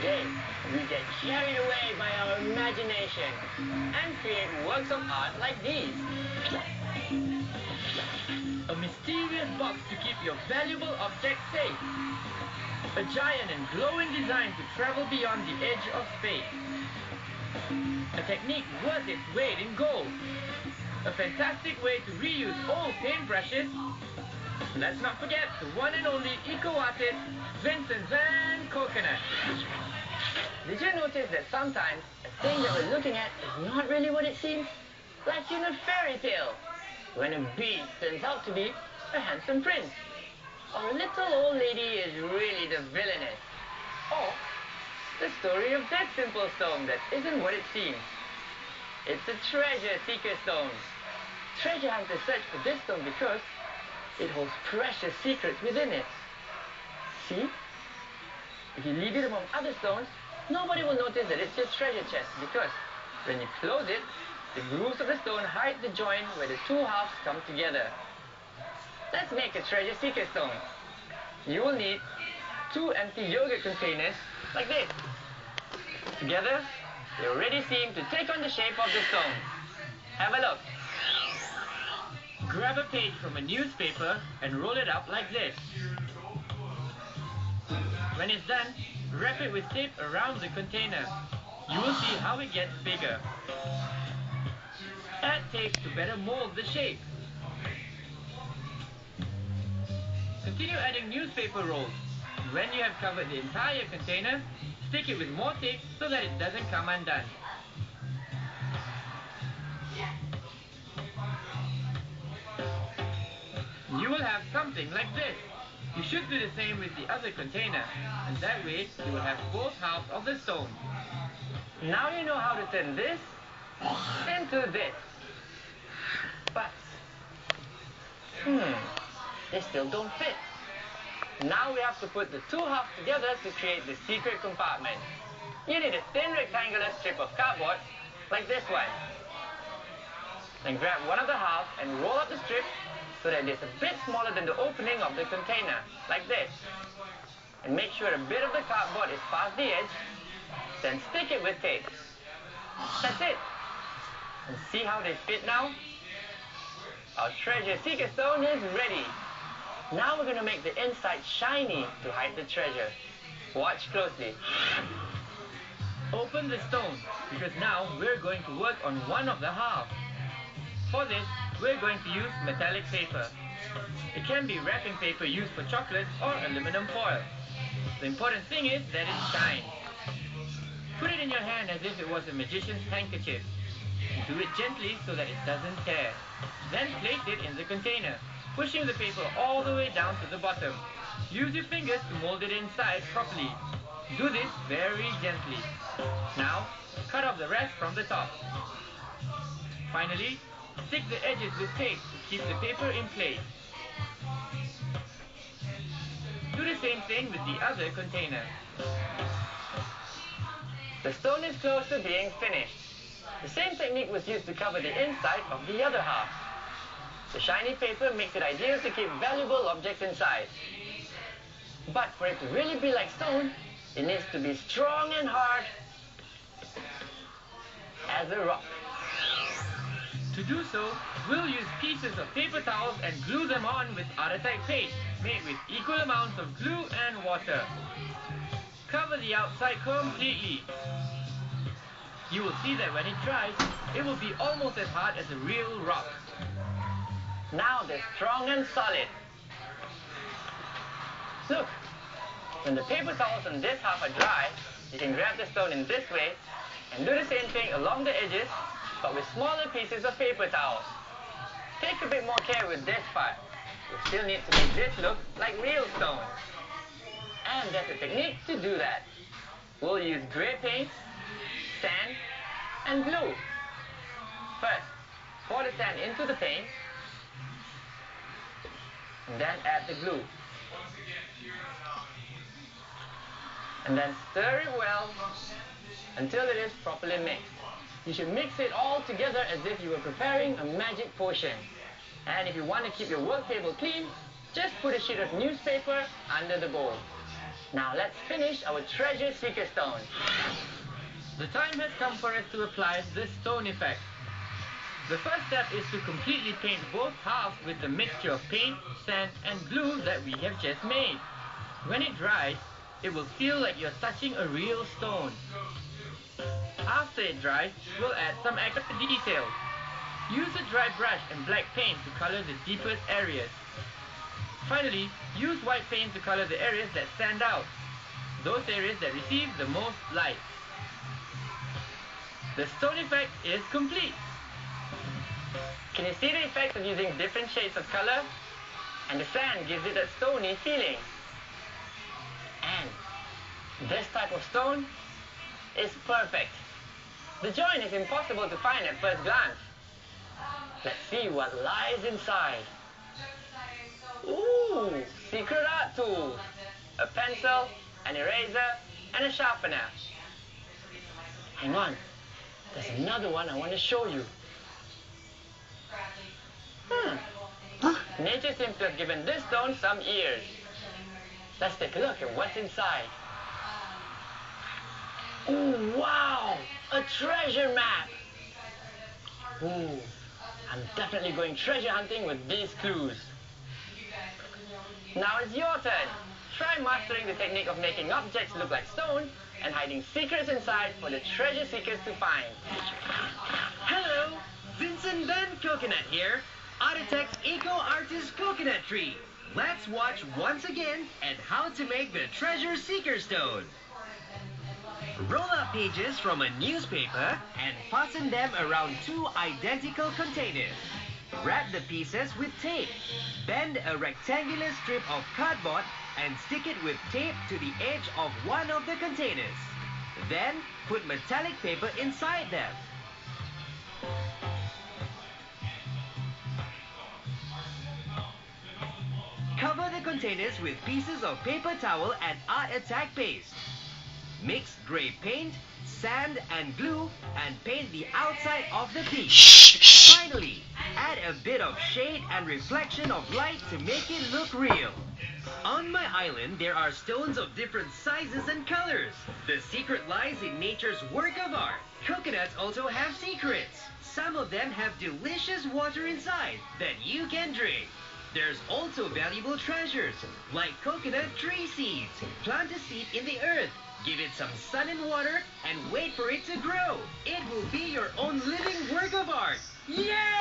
Today, we get carried away by our imagination and create works of art like these. A mysterious box to keep your valuable objects safe. A giant and glowing design to travel beyond the edge of space. A technique worth its weight in gold. A fantastic way to reuse old paintbrushes. Let's not forget the one and only eco-artist, Vincent Van Coconut. Did you notice that sometimes a thing that we're looking at is not really what it seems? Like in a fairy tale, when a beast turns out to be a handsome prince. Or a little old lady is really the villainess. Or the story of that simple stone that isn't what it seems. It's a treasure seeker stone. Treasure hunters search for this stone because it holds precious secrets within it. See? If you leave it among other stones, nobody will notice that it's your treasure chest because when you close it, the grooves of the stone hide the joint where the two halves come together. Let's make a treasure seeker stone. You will need 2 empty yogurt containers like this. Together, they already seem to take on the shape of the stone. Have a look. Grab a page from a newspaper and roll it up like this. When it's done, wrap it with tape around the container. You will see how it gets bigger. Add tape to better mold the shape. Continue adding newspaper rolls. When you have covered the entire container, stick it with more tape so that it doesn't come undone. You will have something like this. You should do the same with the other container, and that way you will have both halves of the stone. Now you know how to turn this into this. But, they still don't fit. Now we have to put the two halves together to create the secret compartment. You need a thin rectangular strip of cardboard, like this one. Then grab one of the halves and roll up the strip so that it's a bit smaller than the opening of the container, like this. And make sure a bit of the cardboard is past the edge, then stick it with tape. That's it. And see how they fit now? Our treasure seeker stone is ready. Now we're going to make the inside shiny to hide the treasure. Watch closely. Open the stone, because now we're going to work on one of the halves. For this, we're going to use metallic paper. It can be wrapping paper used for chocolate or aluminum foil. The important thing is that it shines. Put it in your hand as if it was a magician's handkerchief. Do it gently so that it doesn't tear. Then place it in the container, pushing the paper all the way down to the bottom. Use your fingers to mold it inside properly. Do this very gently. Now, cut off the rest from the top. Finally, stick the edges with tape to keep the paper in place. Do the same thing with the other container. The stone is close to being finished. The same technique was used to cover the inside of the other half. The shiny paper makes it ideal to keep valuable objects inside. But for it to really be like stone, it needs to be strong and hard as a rock. To do so, we'll use pieces of paper towels and glue them on with Artite paste, made with equal amounts of glue and water. Cover the outside completely. You will see that when it dries, it will be almost as hard as a real rock. Now they're strong and solid. Look, when the paper towels on this half are dry, you can grab the stone in this way and do the same thing along the edges, but with smaller pieces of paper towels. Take a bit more care with this part. You still need to make this look like real stone. And there's a technique to do that. We'll use gray paint, sand, and glue. First, pour the sand into the paint, and then add the glue. And then stir it well until it is properly mixed. You should mix it all together as if you were preparing a magic potion. And if you want to keep your work table clean, just put a sheet of newspaper under the bowl. Now let's finish our treasure seeker stone. The time has come for us to apply the stone effect. The first step is to completely paint both halves with the mixture of paint, sand and glue that we have just made. When it dries, it will feel like you're touching a real stone. After it dries, we'll add some extra details. Use a dry brush and black paint to color the deepest areas. Finally, use white paint to color the areas that stand out, those areas that receive the most light. The stone effect is complete. Can you see the effect of using different shades of color? And the sand gives it a stony feeling. And this type of stone is perfect. The joint is impossible to find at first glance. Let's see what lies inside. Ooh, secret art tools. A pencil, an eraser, and a sharpener. Hang on, there's another one I want to show you. Nature seems to have given this stone some ears. Let's take a look at what's inside. Ooh, wow! A treasure map! Ooh, I'm definitely going treasure hunting with these clues. Now it's your turn. Try mastering the technique of making objects look like stone and hiding secrets inside for the treasure seekers to find. Hello, Vincent Van Coconut here, Architect's Eco Artist Coconut Tree. Let's watch once again at how to make the treasure seeker stone. Roll up pages from a newspaper and fasten them around two identical containers. Wrap the pieces with tape. Bend a rectangular strip of cardboard and stick it with tape to the edge of one of the containers. Then put metallic paper inside them. Cover the containers with pieces of paper towel and Art Attack paste. Mix grey paint, sand and glue and paint the outside of the piece. Finally, add a bit of shade and reflection of light to make it look real. On my island, there are stones of different sizes and colors. The secret lies in nature's work of art. Coconuts also have secrets. Some of them have delicious water inside that you can drink. There's also valuable treasures, like coconut tree seeds. Plant a seed in the earth, give it some sun and water, and wait for it to grow. It will be your own living work of art. Yeah!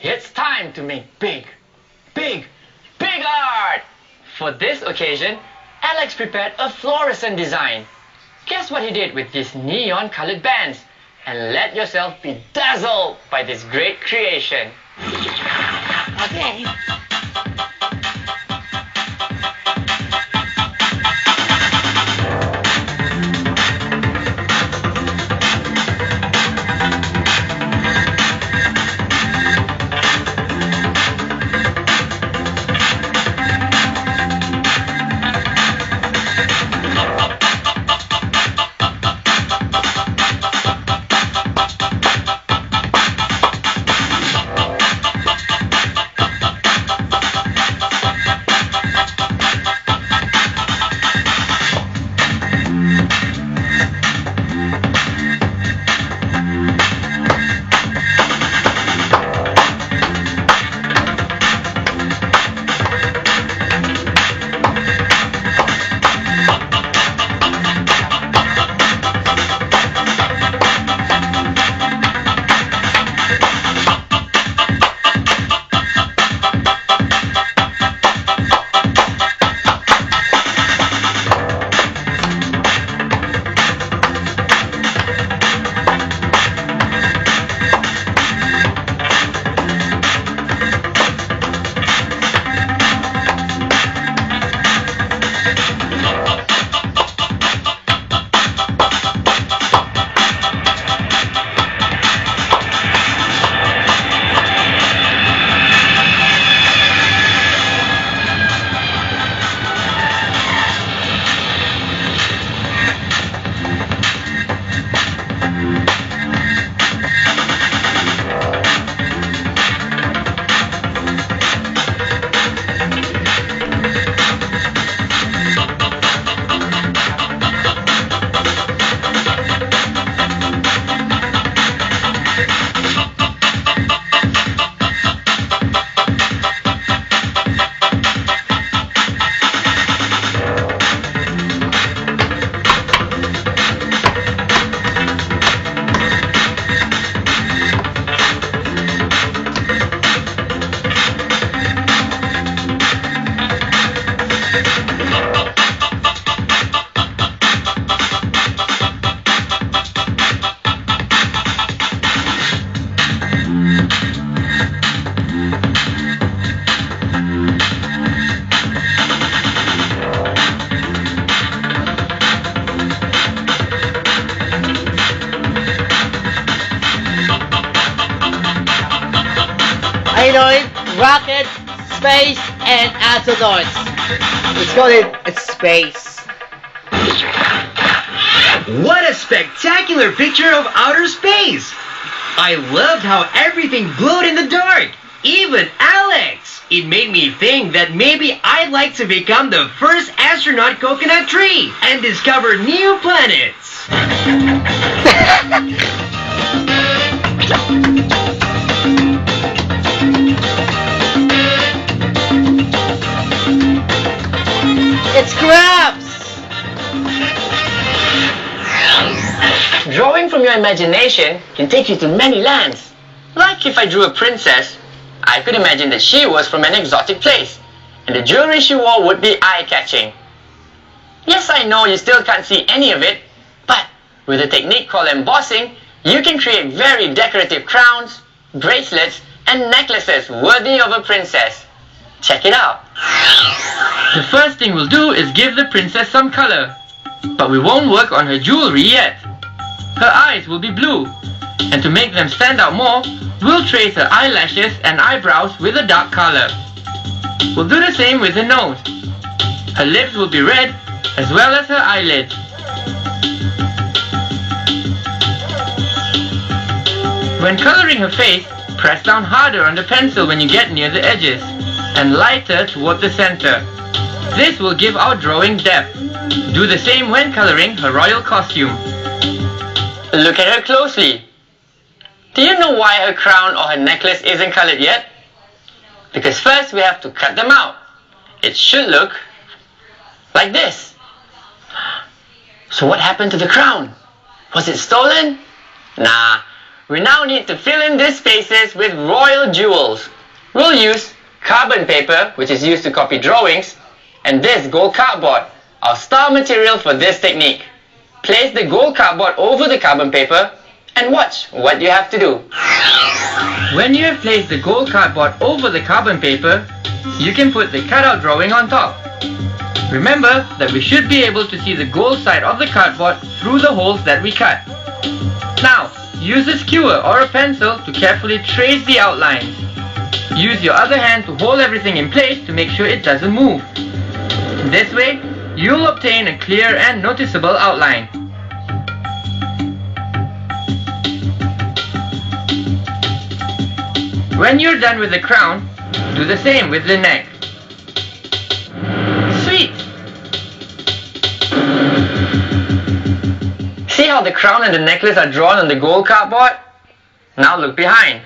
It's time to make big art! For this occasion, Alex prepared a fluorescent design. Guess what he did with these neon-colored bands? And let yourself be dazzled by this great creation. Okay. Humanoid, rockets, space, and astronauts. Let's call it space. What a spectacular picture of outer space! I loved how everything glowed in the dark, even Alex! It made me think that maybe I'd like to become the first astronaut coconut tree and discover new planets. It's Krabs! Drawing from your imagination can take you to many lands. Like if I drew a princess, I could imagine that she was from an exotic place, and the jewelry she wore would be eye-catching. Yes, I know you still can't see any of it, but with a technique called embossing, you can create very decorative crowns, bracelets, and necklaces worthy of a princess. Check it out. The first thing we'll do is give the princess some color, but we won't work on her jewelry yet. Her eyes will be blue, and to make them stand out more, we'll trace her eyelashes and eyebrows with a dark color. We'll do the same with her nose. Her lips will be red, as well as her eyelids. When coloring her face, press down harder on the pencil when you get near the edges, and lighter toward the center. This will give our drawing depth. Do the same when coloring her royal costume. Look at her closely. Do you know why her crown or her necklace isn't colored yet? Because first we have to cut them out. It should look like this. So what happened to the crown? Was it stolen? Nah. We now need to fill in these spaces with royal jewels. We'll use carbon paper, which is used to copy drawings, and this gold cardboard, our star material for this technique. Place the gold cardboard over the carbon paper and watch what you have to do. When you have placed the gold cardboard over the carbon paper, you can put the cutout drawing on top. Remember that we should be able to see the gold side of the cardboard through the holes that we cut. Now, use a skewer or a pencil to carefully trace the outlines. Use your other hand to hold everything in place to make sure it doesn't move. This way, you'll obtain a clear and noticeable outline. When you're done with the crown, do the same with the neck. Sweet! See how the crown and the necklace are drawn on the gold cardboard? Now look behind.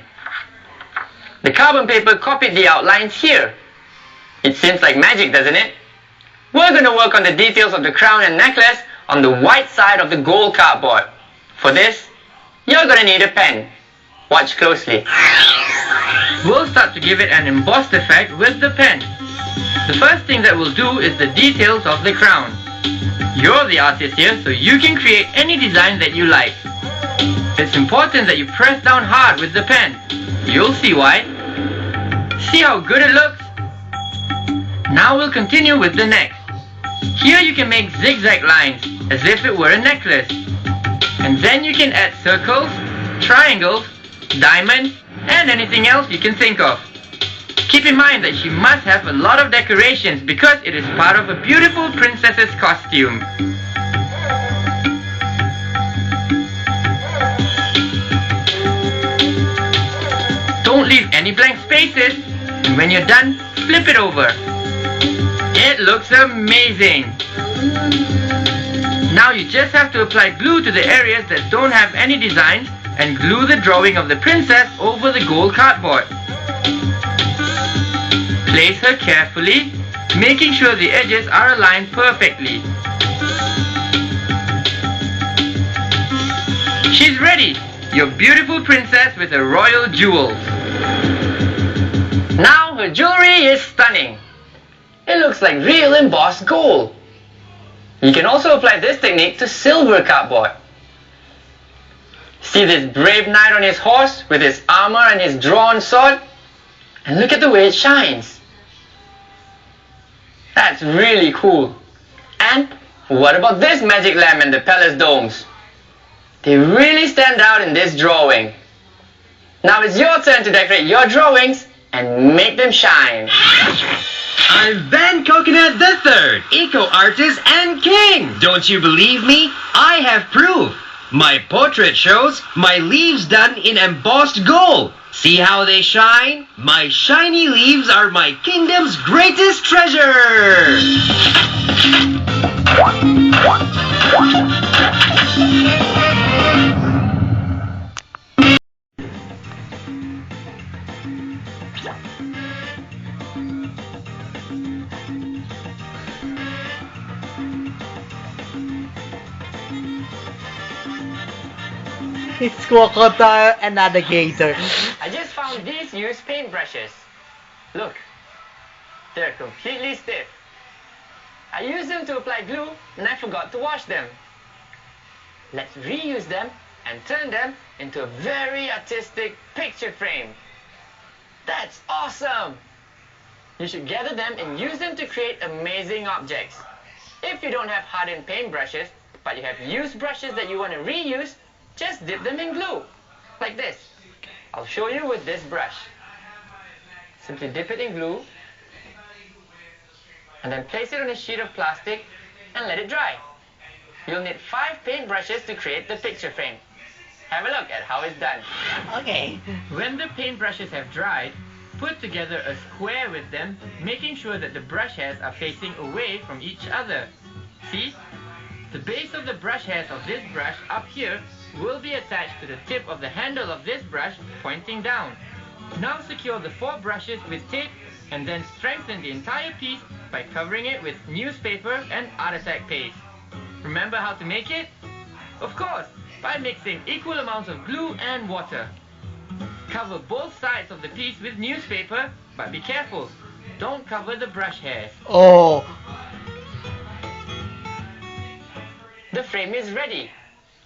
The carbon paper copied the outlines here. It seems like magic, doesn't it? We're going to work on the details of the crown and necklace on the white side of the gold cardboard. For this, you're going to need a pen. Watch closely. We'll start to give it an embossed effect with the pen. The first thing that we'll do is the details of the crown. You're the artist here, so you can create any design that you like. It's important that you press down hard with the pen. You'll see why. See how good it looks? Now we'll continue with the neck. Here you can make zigzag lines, as if it were a necklace. And then you can add circles, triangles, diamonds, and anything else you can think of. Keep in mind that she must have a lot of decorations because it is part of a beautiful princess's costume. Don't leave any blank spaces, and when you're done, flip it over. It looks amazing! Now you just have to apply glue to the areas that don't have any designs and glue the drawing of the princess over the gold cardboard. Place her carefully, making sure the edges are aligned perfectly. She's ready! Your beautiful princess with her royal jewels. Now her jewelry is stunning. It looks like real embossed gold. You can also apply this technique to silver cardboard. See this brave knight on his horse with his armor and his drawn sword? And look at the way it shines. That's really cool. And what about this magic lamp and the palace domes? They really stand out in this drawing. Now it's your turn to decorate your drawings and make them shine. I'm Van Coconut III, eco-artist and king. Don't you believe me? I have proof. My portrait shows my leaves done in embossed gold. See how they shine? My shiny leaves are my kingdom's greatest treasure. It's crocodile and alligator. I just found these used paintbrushes. Look, they're completely stiff. I used them to apply glue and I forgot to wash them. Let's reuse them and turn them into a very artistic picture frame. That's awesome! You should gather them and use them to create amazing objects. If you don't have hardened paintbrushes, but you have used brushes that you want to reuse, just dip them in glue, like this. I'll show you with this brush. Simply dip it in glue, and then place it on a sheet of plastic and let it dry. You'll need 5 paintbrushes to create the picture frame. Have a look at how it's done. Okay. When the paintbrushes have dried, put together a square with them, making sure that the brush hairs are facing away from each other. See? The base of the brush hairs of this brush up here will be attached to the tip of the handle of this brush pointing down. Now secure the 4 brushes with tape and then strengthen the entire piece by covering it with newspaper and Art Attack paste. Remember how to make it? Of course, by mixing equal amounts of glue and water. Cover both sides of the piece with newspaper, but be careful, don't cover the brush hairs. Oh. The frame is ready,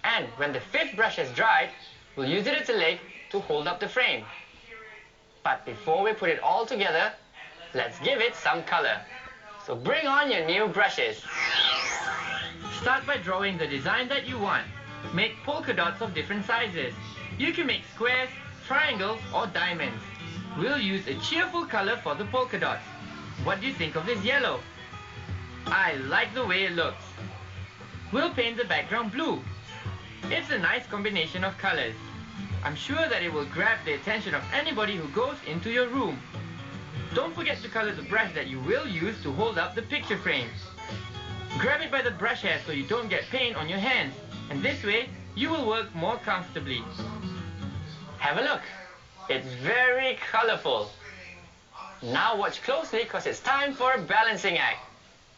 and when the 5th brush has dried, we'll use it as a leg to hold up the frame. But before we put it all together, let's give it some color. So bring on your new brushes. Start by drawing the design that you want. Make polka dots of different sizes. You can make squares, triangles, or diamonds. We'll use a cheerful color for the polka dots. What do you think of this yellow? I like the way it looks. We'll paint the background blue. It's a nice combination of colors. I'm sure that it will grab the attention of anybody who goes into your room. Don't forget to color the brush that you will use to hold up the picture frame. Grab it by the brush hair so you don't get paint on your hands, and this way you will work more comfortably. Have a look. It's very colorful. Now watch closely because it's time for a balancing act.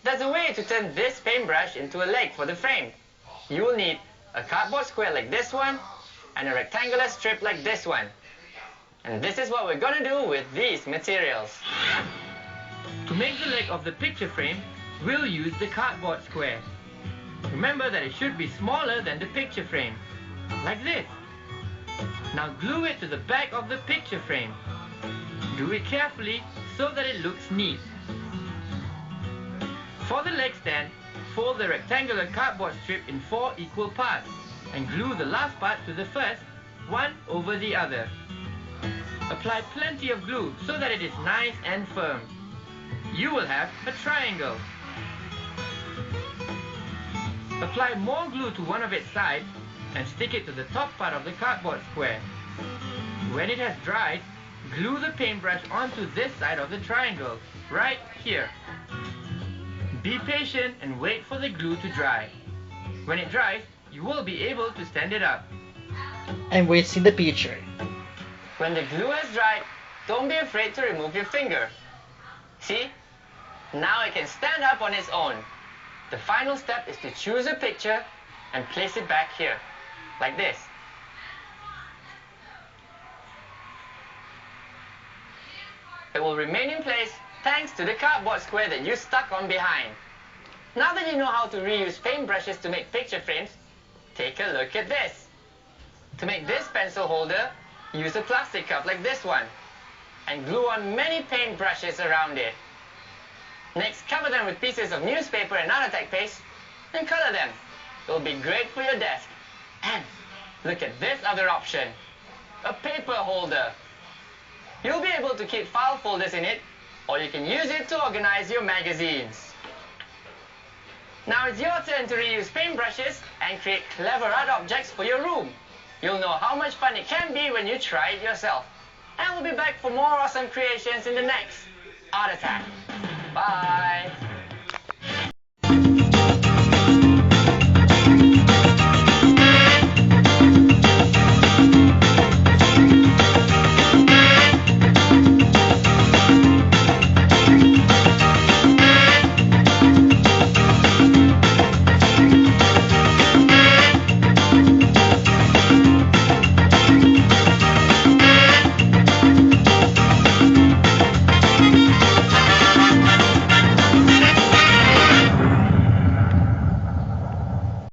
There's a way to turn this paintbrush into a leg for the frame. You will need a cardboard square like this one and a rectangular strip like this one. And this is what we're going to do with these materials. To make the leg of the picture frame, we'll use the cardboard square. Remember that it should be smaller than the picture frame, like this. Now glue it to the back of the picture frame. Do it carefully so that it looks neat. For the leg stand, fold the rectangular cardboard strip in 4 equal parts and glue the last part to the first, one over the other. Apply plenty of glue so that it is nice and firm. You will have a triangle. Apply more glue to one of its sides and stick it to the top part of the cardboard square. When it has dried, glue the paintbrush onto this side of the triangle, right here. Be patient and wait for the glue to dry. When it dries, you will be able to stand it up. I'm wasting the picture. When the glue has dried, don't be afraid to remove your finger. See? Now it can stand up on its own. The final step is to choose a picture and place it back here, like this. It will remain in place thanks to the cardboard square that you stuck on behind. Now that you know how to reuse paintbrushes to make picture frames, take a look at this. To make this pencil holder, use a plastic cup like this one and glue on many paintbrushes around it. Next, cover them with pieces of newspaper and Art Attack paste and color them. It will be great for your desk. And look at this other option, a paper holder. You'll be able to keep file folders in it, or you can use it to organize your magazines. Now it's your turn to reuse paintbrushes and create clever art objects for your room. You'll know how much fun it can be when you try it yourself. And we'll be back for more awesome creations in the next Art Attack. Bye!